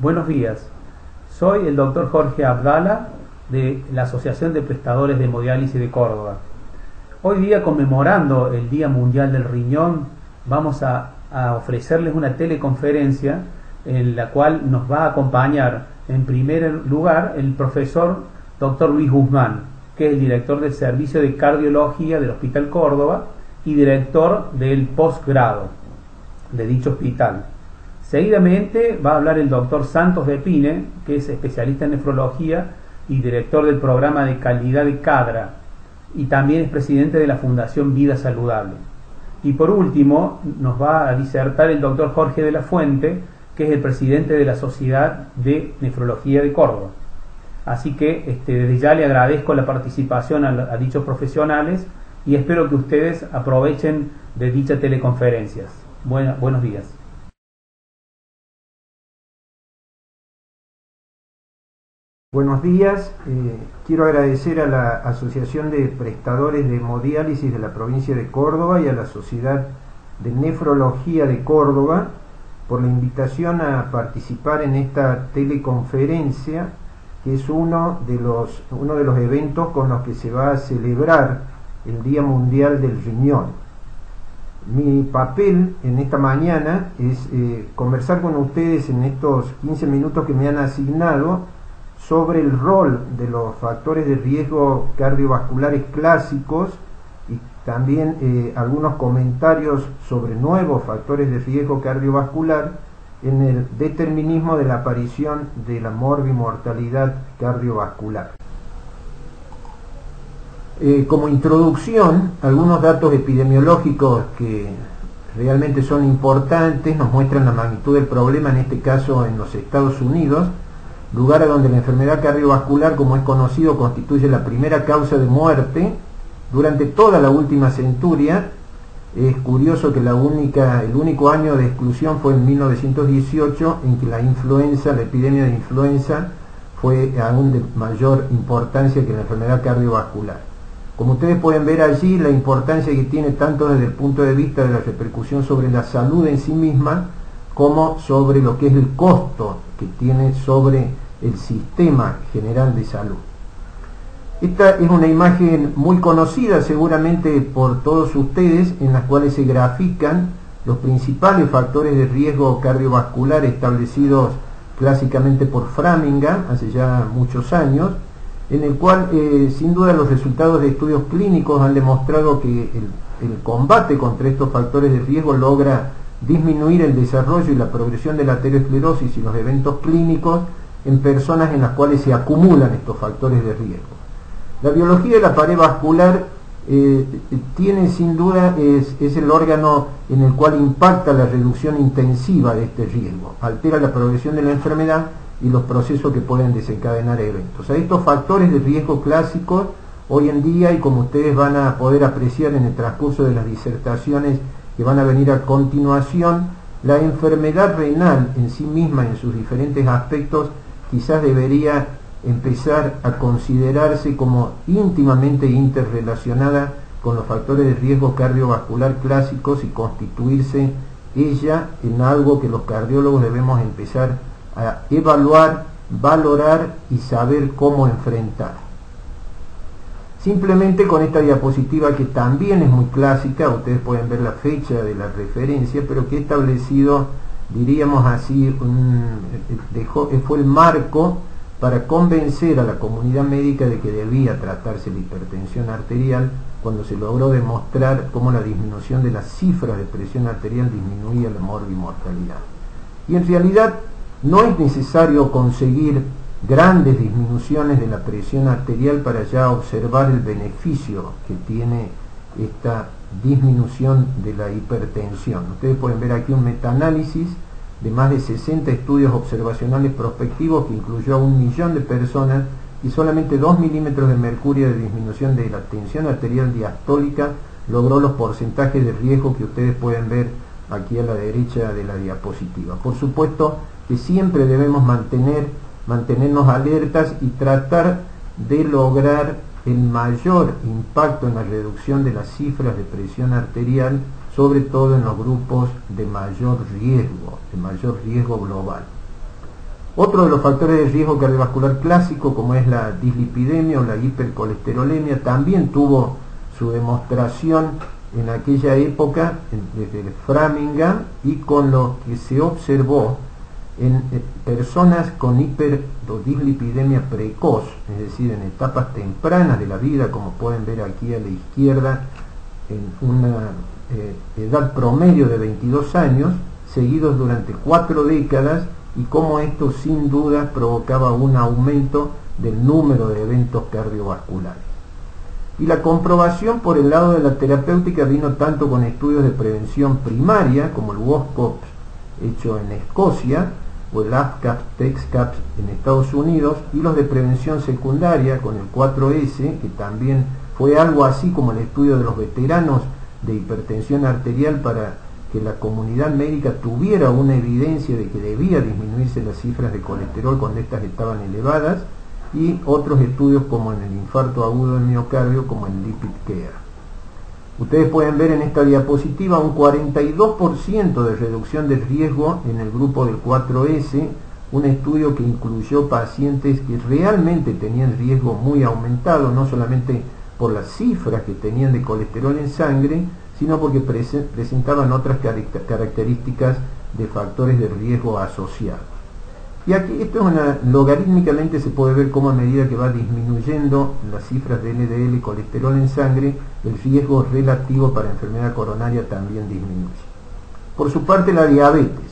Buenos días, soy el doctor Jorge Abdala de la Asociación de Prestadores de Hemodiálisis de Córdoba. Hoy día, conmemorando el Día Mundial del Riñón, vamos a ofrecerles una teleconferencia en la cual nos va a acompañar en primer lugar el profesor doctor Luis Guzmán, que es el director del Servicio de Cardiología del Hospital Córdoba y director del posgrado de dicho hospital. Seguidamente va a hablar el doctor Santos de Pine, que es especialista en nefrología y director del programa de calidad de CADRA, y también es presidente de la Fundación Vida Saludable. Y por último nos va a disertar el doctor Jorge de la Fuente, que es el presidente de la Sociedad de Nefrología de Córdoba. Así que desde ya le agradezco la participación a dichos profesionales y espero que ustedes aprovechen de dichas teleconferencias. Buenos días. Buenos días, quiero agradecer a la Asociación de Prestadores de Hemodiálisis de la provincia de Córdoba y a la Sociedad de Nefrología de Córdoba por la invitación a participar en esta teleconferencia, que es uno de los eventos con los que se va a celebrar el Día Mundial del Riñón. Mi papel en esta mañana es conversar con ustedes en estos 15 minutos que me han asignado sobre el rol de los factores de riesgo cardiovasculares clásicos y también algunos comentarios sobre nuevos factores de riesgo cardiovascular en el determinismo de la aparición de la morbimortalidad cardiovascular. Como introducción, algunos datos epidemiológicos que realmente son importantes nos muestran la magnitud del problema, en este caso en los Estados Unidos, lugar a donde la enfermedad cardiovascular, como es conocido, constituye la primera causa de muerte durante toda la última centuria. Es curioso que el único año de exclusión fue en 1918, en que la epidemia de influenza fue aún de mayor importancia que la enfermedad cardiovascular. Como ustedes pueden ver allí, la importancia que tiene tanto desde el punto de vista de la repercusión sobre la salud en sí misma, como sobre lo que es el costo que tiene sobre el sistema general de salud. Esta es una imagen muy conocida seguramente por todos ustedes, en las cuales se grafican los principales factores de riesgo cardiovascular establecidos clásicamente por Framingham hace ya muchos años, en el cual sin duda los resultados de estudios clínicos han demostrado que el combate contra estos factores de riesgo logra disminuir el desarrollo y la progresión de la aterosclerosis y los eventos clínicos en personas en las cuales se acumulan estos factores de riesgo. La biología de la pared vascular tiene sin duda, es el órgano en el cual impacta la reducción intensiva de este riesgo, altera la progresión de la enfermedad y los procesos que pueden desencadenar eventos. A estos factores de riesgo clásicos, hoy en día, y como ustedes van a poder apreciar en el transcurso de las disertaciones que van a venir a continuación, la enfermedad renal en sí misma, en sus diferentes aspectos, quizás debería empezar a considerarse como íntimamente interrelacionada con los factores de riesgo cardiovascular clásicos y constituirse ella en algo que los cardiólogos debemos empezar a evaluar, valorar y saber cómo enfrentar. Simplemente con esta diapositiva, que también es muy clásica, ustedes pueden ver la fecha de la referencia, pero que he establecido, diríamos así, fue el marco para convencer a la comunidad médica de que debía tratarse la hipertensión arterial, cuando se logró demostrar cómo la disminución de las cifras de presión arterial disminuía la morbimortalidad. Y en realidad no es necesario conseguir grandes disminuciones de la presión arterial para ya observar el beneficio que tiene esta disminución de la hipertensión. Ustedes pueden ver aquí un metaanálisis de más de 60 estudios observacionales prospectivos que incluyó a 1 millón de personas, y solamente 2 milímetros de mercurio de disminución de la tensión arterial diastólica logró los porcentajes de riesgo que ustedes pueden ver aquí a la derecha de la diapositiva. Por supuesto que siempre debemos mantenernos alertas y tratar de lograr el mayor impacto en la reducción de las cifras de presión arterial, sobre todo en los grupos de mayor riesgo global. Otro de los factores de riesgo cardiovascular clásico, como es la dislipidemia o la hipercolesterolemia, también tuvo su demostración en aquella época, desde Framingham, y con lo que se observó en personas con hiperdislipidemia precoz, es decir, en etapas tempranas de la vida, como pueden ver aquí a la izquierda, en una edad promedio de 22 años, seguidos durante 4 décadas, y cómo esto sin duda provocaba un aumento del número de eventos cardiovasculares. Y la comprobación por el lado de la terapéutica vino tanto con estudios de prevención primaria, como el WOSCOP hecho en Escocia, o el AFCAP-TEXCAP en Estados Unidos, y los de prevención secundaria con el 4S, que también fue algo así como el estudio de los veteranos de hipertensión arterial para que la comunidad médica tuviera una evidencia de que debía disminuirse las cifras de colesterol cuando estas estaban elevadas, y otros estudios como en el infarto agudo del miocardio, como en Lipid Care. Ustedes pueden ver en esta diapositiva un 42% de reducción del riesgo en el grupo del 4S, un estudio que incluyó pacientes que realmente tenían riesgo muy aumentado, no solamente por las cifras que tenían de colesterol en sangre, sino porque presentaban otras características de factores de riesgo asociados. Y aquí esto es logarítmicamente se puede ver cómo a medida que va disminuyendo las cifras de LDL y colesterol en sangre, el riesgo relativo para enfermedad coronaria también disminuye. Por su parte, la diabetes.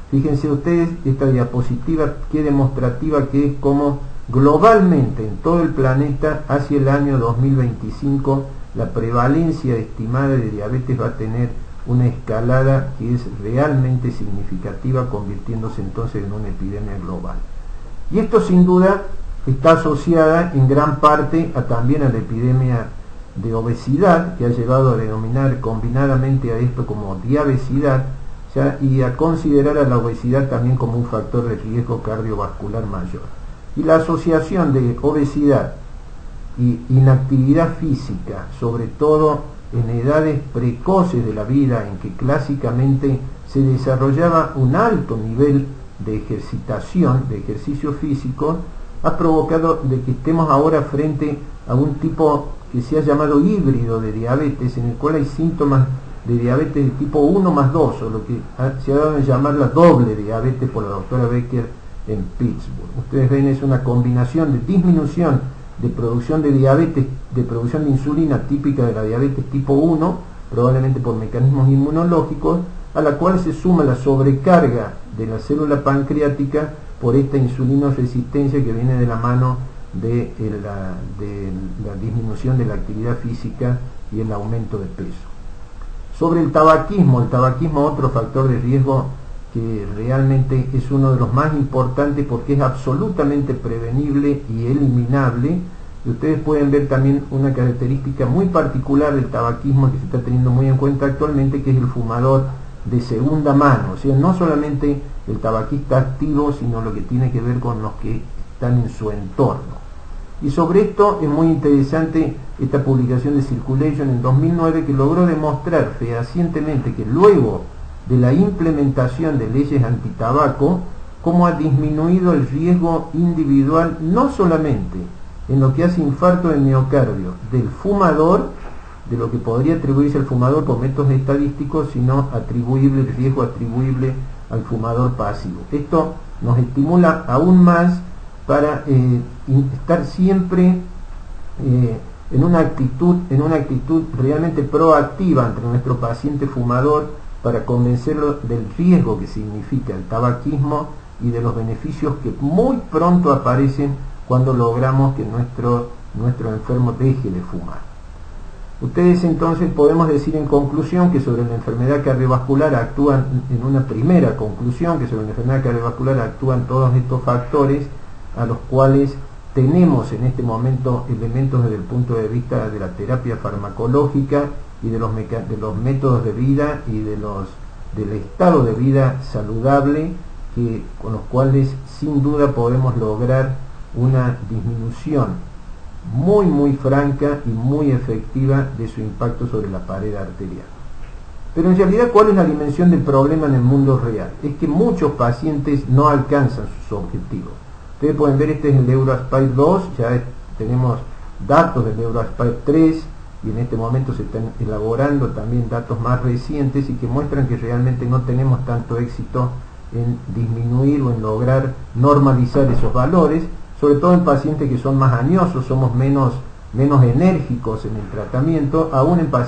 Fíjense ustedes esta diapositiva, qué demostrativa que es cómo globalmente en todo el planeta hacia el año 2025 la prevalencia estimada de diabetes va a tener una escalada que es realmente significativa, convirtiéndose entonces en una epidemia global. Y esto sin duda está asociada en gran parte también a la epidemia de obesidad, que ha llevado a denominar combinadamente a esto como diabesidad, y a considerar a la obesidad también como un factor de riesgo cardiovascular mayor. Y la asociación de obesidad y inactividad física, sobre todo en edades precoces de la vida, en que clásicamente se desarrollaba un alto nivel de ejercitación, de ejercicio físico, ha provocado de que estemos ahora frente a un tipo que se ha llamado híbrido de diabetes, en el cual hay síntomas de diabetes de tipo 1 más 2, o lo que se ha dado a llamar la doble diabetes por la doctora Becker en Pittsburgh. Ustedes ven, es una combinación de disminución de producción de diabetes, de producción de insulina típica de la diabetes tipo 1, probablemente por mecanismos inmunológicos, a la cual se suma la sobrecarga de la célula pancreática por esta insulinoresistencia que viene de la mano de la disminución de la actividad física y el aumento de peso. Sobre el tabaquismo otro factor de riesgo que realmente es uno de los más importantes porque es absolutamente prevenible y eliminable. Y ustedes pueden ver también una característica muy particular del tabaquismo que se está teniendo muy en cuenta actualmente, que es el fumador de segunda mano, o sea, no solamente el tabaquista activo, sino lo que tiene que ver con los que están en su entorno. Y sobre esto es muy interesante esta publicación de Circulation en 2009, que logró demostrar fehacientemente que luego de la implementación de leyes antitabaco, cómo ha disminuido el riesgo individual, no solamente en lo que hace infarto del miocardio del fumador, de lo que podría atribuirse al fumador por métodos estadísticos, sino el riesgo atribuible al fumador pasivo. Esto nos estimula aún más para estar siempre en una actitud realmente proactiva ante nuestro paciente fumador, para convencerlo del riesgo que significa el tabaquismo y de los beneficios que muy pronto aparecen cuando logramos que nuestro enfermo deje de fumar. Ustedes entonces podemos decir en conclusión que sobre la enfermedad cardiovascular actúan, en una primera conclusión, que sobre la enfermedad cardiovascular actúan todos estos factores a los cuales tenemos en este momento elementos desde el punto de vista de la terapia farmacológica y de los métodos de vida y del estado de vida saludable, con los cuales sin duda podemos lograr una disminución muy franca y muy efectiva de su impacto sobre la pared arterial. Pero en realidad, ¿cuál es la dimensión del problema en el mundo real? Es que muchos pacientes no alcanzan sus objetivos. Ustedes pueden ver, este es el EUROASPIRE 2, ya tenemos datos del EUROASPIRE 3, y en este momento se están elaborando también datos más recientes y que muestran que realmente no tenemos tanto éxito en disminuir o en lograr normalizar esos valores, sobre todo en pacientes que son más añosos, somos menos enérgicos en el tratamiento, aún en pacientes